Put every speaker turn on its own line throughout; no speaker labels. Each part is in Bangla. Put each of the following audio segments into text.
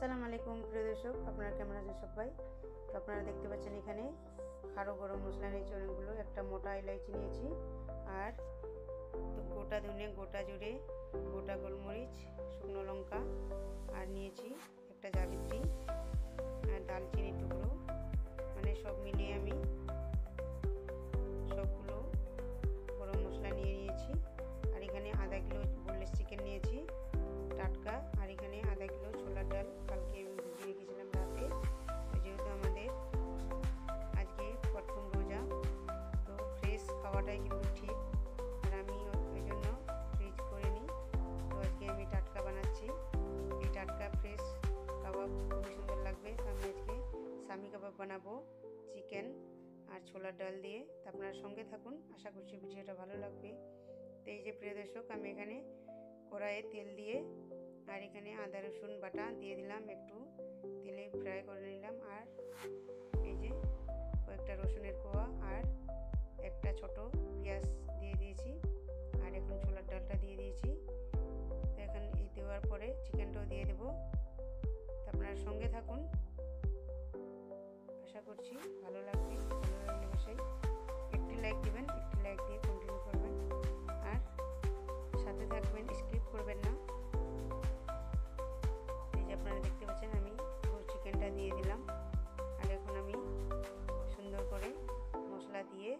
আসসালামু আলাইকুম প্রিয় দর্শক, আপনারা কেমন আছেন সবাই? তো আপনারা দেখতে পাচ্ছেন এখানে খাড়ো গরম মশলা নিয়েছি অনেকগুলো, একটা মোটা এলাইচি নিয়েছি, আর গোটা ধনে, গোটা জিরে, গোটা গোলমরিচ, শুকনো লঙ্কা, আর নিয়েছি একটা জাবিত্রী আর দালচিনির টুকরো, মানে সব মিলিয়ে আমি সবগুলো গরম মশলা নিয়েছি। আর এখানে আধা কিলো বোনলেস চিকেন নিয়েছি টাটকা, আর এখানে আধা কিলো ছোলার ডাল কালকে আমি ভিজিয়ে রেখেছিলাম রাতে। যেহেতু আমাদের আজকে প্রথম রোজা, তো ফ্রেশ খাওয়াটাই কিন্তু ঠিক, আর আমি ওই জন্য ফ্রিজ করে নিই। তো আজকে আমি টাটকা বানাচ্ছি, এই টাটকা ফ্রেশ কাবাব খুবই সুন্দর লাগবে। তো আমি আজকে সামি কাবাব বানাবো চিকেন আর ছোলার ডাল দিয়ে। তো আপনার সঙ্গে থাকুন, আশা করছি ভিডিওটা ভালো লাগবে। তো এই যে প্রিয় দর্শক, আমি এখানে কড়াইয়ে তেল দিয়ে আর এখানে আদা রসুন বাটা দিয়ে দিলাম, একটু তেলে ফ্রাই করে নিলাম। আর এই যে কয়েকটা রসুনের কোয়া আর একটা ছোট পেঁয়াজ দিয়ে দিয়েছি, আর এখন ছোলার ডালটা দিয়ে দিয়েছি। তো এখন এই দেওয়ার পরে চিকেনটাও দিয়ে দেবো। তো আপনার সঙ্গে থাকুন, আশা করছি ভালো লাগবে। ভালো লাগলে অবশ্যই একটি লাইক দেবেন, একটি লাইক দিয়ে কন্টিনিউ করবেন, আর সাথে থাকবেন, স্কিপ করবেন না। এই যে আপনারা দেখতে পাচ্ছেন আমি পুরো চিকেনটা দিয়ে দিলাম, আর এখন আমি সুন্দর করে মশলা দিয়ে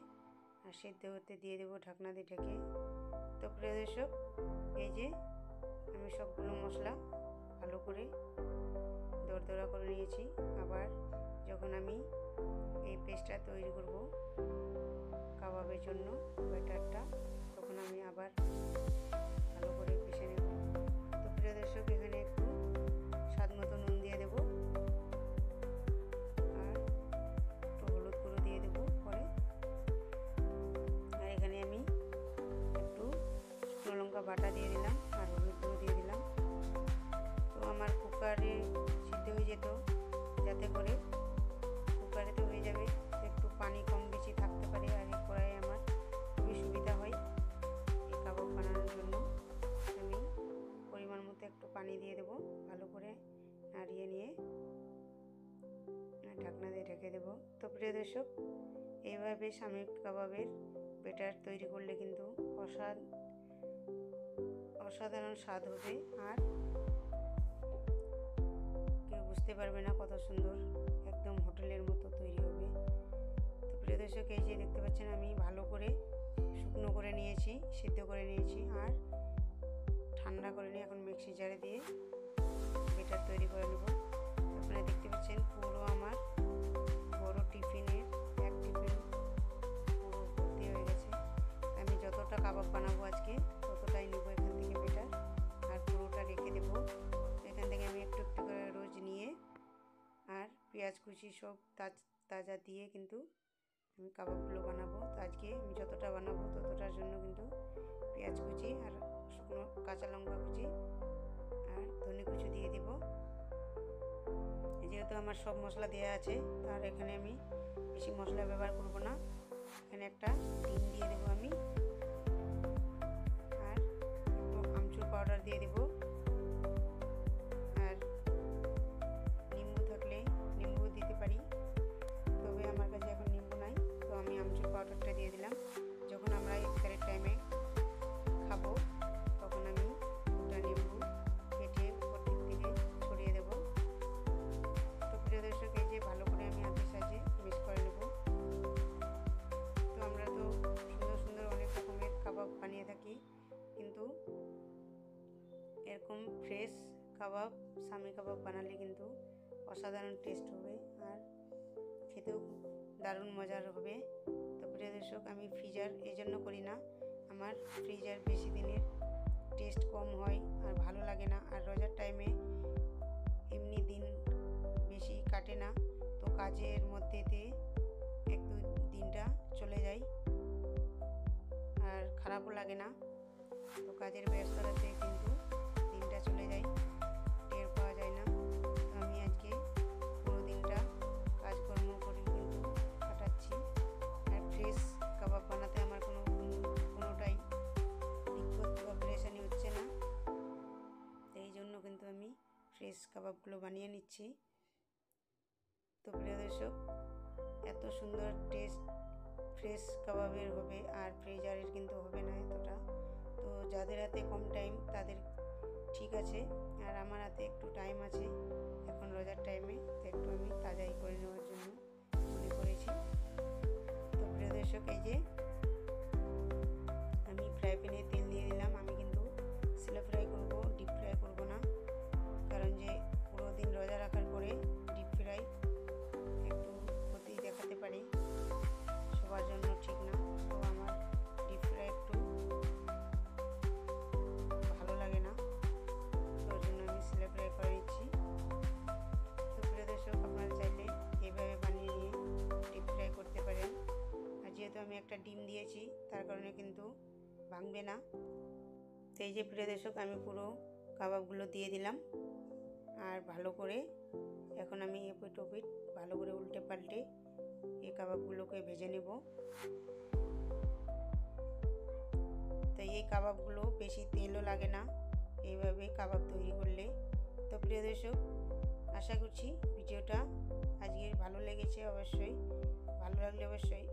আর সেদ্ধ হতে দিয়ে দেবো ঢাকনা দিয়ে ঢেকে। তো প্রিয় দর্শক, এই যে আমি সবগুলো মশলা ভালো করে দরদরা করে নিয়েছি। আবার যখন আমি এই পেস্টটা তৈরি করব কাবাবের জন্য ব্যাটারটা, তখন আমি আবার ভালো করে পিষে নেব। তো প্রিয় দর্শক, এখানে একটু স্বাদ মতো নুন দিয়ে দেব, আর একটু হলুদ গুঁড়ো দিয়ে দেব পরে। আর এখানে আমি একটু শুকনো লঙ্কা বাটা দিয়ে দিলাম, আর হলুদ গুঁড়ো দিয়ে দিলাম। তো আমার কুকারে সিদ্ধ হয়ে যেত, যাতে করে কুকারে তো হয়ে যাবে, একটু পানি কম বেশি থাকতে পারে, আর এই কড়াইয়ে আমার খুবই সুবিধা হয় এই কাবাব বানানোর জন্য। আমি পরিমাণ মতো একটু পানি দিয়ে দেবো, ভালো করে নাড়িয়ে নিয়ে ঢাকনা দিয়ে ঢেকে দেবো। তো প্রিয় দর্শক, এইভাবে সামি কাবাবের ব্যাটার তৈরি করলে কিন্তু অসাধারণ স্বাদ হবে, আর কেউ বুঝতে পারবে না কত সুন্দর, একদম হোটেলের মতো তৈরি হবে। তো প্রিয় দর্শক, এই যে দেখতে পাচ্ছেন আমি ভালো করে শুকনো করে নিয়েছি, সিদ্ধ করে নিয়েছি, আর ঠান্ডা করে নিয়ে এখন মিক্সি জারে দিয়ে ব্যাটার তৈরি করে নেব। আপনারা দেখতে পাচ্ছেন পুরো আমার বড় টিফিনের এক টিফিন পুরো ভর্তি হয়ে গেছে। আমি যতটা কাবাব বানাবো আজকে ততটাই নেব এখান থেকে ব্যাটার, আর পুরোটা রেখে দেবো। এখান থেকে আমি একটু একটু করে রোজ নিয়ে আর পেঁয়াজ কুচি সব তাজা দিয়ে কিন্তু আমি কাবাবগুলো বানাবো। তো আজকে আমি যতটা বানাবো ততটার জন্য কিন্তু পেঁয়াজ কুচি আর শুকনো কাঁচা লঙ্কা কুচি আর ধনে কুচি দিয়ে দেব। যেহেতু আমার সব মশলা দেওয়া আছে, তার এখানে আমি বেশি মশলা ব্যবহার করব না। এখানে একটা ডিম দিয়ে দেবো আমি, আর একটু আমচুর পাউডার দিয়ে দেবো, আর নিম্বু থাকলে নিম্বু দিতে পারি, তবে আমার কাছে এখন নিম্বু নাই, তো আমি আমচুর পাউডারটা দিয়ে দিলাম। যখন আমরা ইফতারের টাইমে খাবো তখন আমি দুটা নিম্বু কেটে উপর দিক থেকে ছড়িয়ে দেব। তো প্রিয় দর্শক, এই যে ভালো করে আমি হাতের সাহায্যে মিক্স করে নেব। তো আমরা তো সুন্দর সুন্দর অনেক রকমের কাবাব বানিয়ে থাকি, কিন্তু এরকম ফ্রেশ কাবাব সামি কাবাব বানালে কিন্তু অসাধারণ টেস্ট হবে, আর খেতেও দারুণ মজার হবে। তো প্রিয় দর্শক, আমি ফ্রিজার এই জন্য করি না, আমার ফ্রিজার বেশি দিনের টেস্ট কম হয় আর ভালো লাগে না, আর রোজার টাইমে এমনি দিন বেশি কাটে না, তো কাজের মধ্যেতে এক দু দিনটা চলে যায় আর খারাপও লাগে না। তো কাজের ব্যস্ততাতে কিন্তু দিনটা চলে যায়, টের পাওয়া যায় না। তো আমি আজকে পুরো দিনটা কাজকর্ম করে কিন্তু কাটাচ্ছি, আর ফ্রেশ কাবাব বানাতে আমার কোনোটাই দিক্কত বা পেরেশানি হচ্ছে না। তো এই জন্য কিন্তু আমি ফ্রেশ কাবাবগুলো বানিয়ে নিচ্ছি। তো প্রিয় দর্শক, এত সুন্দর টেস্ট ফ্রেশ কাবাবের হবে, আর ফ্রিজারের কিন্তু হবে না এতটা। তো যাদের হাতে কম টাইম তাদের ঠিক আছে, আর আমার হাতে একটু টাইম আছে এখন রোজার টাইমে, তো একটু আমি তাজাই করে নেওয়ার জন্য মনে করেছি। তো প্রিয় দর্শক, এই যে আমি ফ্রাই প্যানে তেল দিয়ে দিলাম। আমি কিন্তু স্লো ফ্রাই করব, ডিপ ফ্রাই করব না, কারণ যে পুরো দিন রোজা রাখার পরে ডিপ ফ্রাই একটু ক্ষতি দেখাতে পারে, সবার জন্য ঠিক না। তো আমার ডিপ ফ্রাই একটু ভালো লাগে না, তো ওর জন্য আমি স্লো ফ্রাই করে নিচ্ছি। তো প্রিয় দর্শক, আপনারা চাইলে এইভাবে বানিয়ে নিয়ে ডিপ ফ্রাই করতে পারেন। আর যেহেতু আমি একটা ডিম দিয়েছি তার কারণে কিন্তু ভাঙবে না। তো এই যে প্রিয় দর্শক, আমি পুরো কাবাবগুলো দিয়ে দিলাম, আর ভালো করে এখন আমি এপিট ওপিট ভালো করে উল্টে পাল্টে এই কাবাবগুলোকে ভেজে নেব। তো এই কাবাবগুলো বেশি তেলও লাগে না এইভাবে কাবাব তৈরি করলে। তো প্রিয় দর্শক, আশা করছি ভিডিওটা আজকের ভালো লেগেছে। অবশ্যই ভালো লাগলে অবশ্যই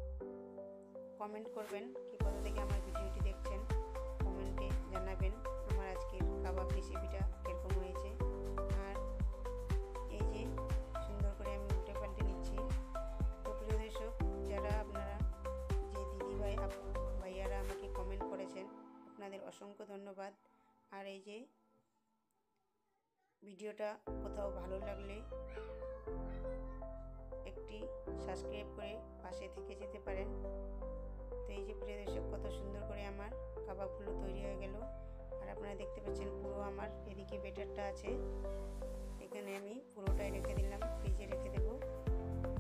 কমেন্ট করবেন, কি কোথা থেকে আমার ভিডিওটি দেখছেন কমেন্টে জানাবেন আমার আজকের কাবাব রেসিপিটা কীরকম হয়েছে। আর এই যে সুন্দর করে আমি উল্টে পাল্টে নিচ্ছি। তো প্রিয় দর্শক, যারা আপনারা যে দিদিভাই আপু ভাইয়ারা আমাকে কমেন্ট করেছেন, আপনাদের অসংখ্য ধন্যবাদ। আর এই যে ভিডিওটা কোথাও ভালো লাগলে একটি সাবস্ক্রাইব করে পাশে থেকে যেতে পারেন। তো এই যে প্রিয় দর্শক, কত সুন্দর করে আমার কাবাবগুলো তৈরি হয়ে গেল। আর আপনারা দেখতে পাচ্ছেন পুরো আমার এদিকে বেটারটা আছে, এখানে আমি পুরোটাই রেখে দিলাম, ফ্রিজে রেখে দেবো।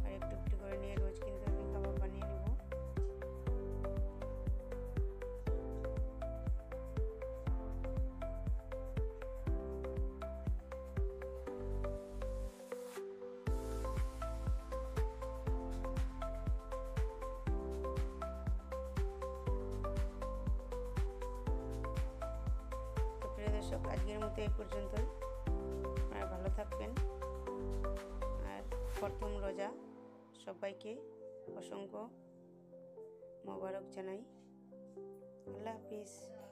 আর একটু একটু করে নিয়ে রোজ কিন্তু আমি কাবাব বানিয়ে নেব। দর্শক, আজকের মতো এই পর্যন্ত। আপনারা ভালো থাকবেন, আর প্রথম রোজা সবাইকে অসংখ্য মোবারক জানাই। আল্লাহ হাফিজ।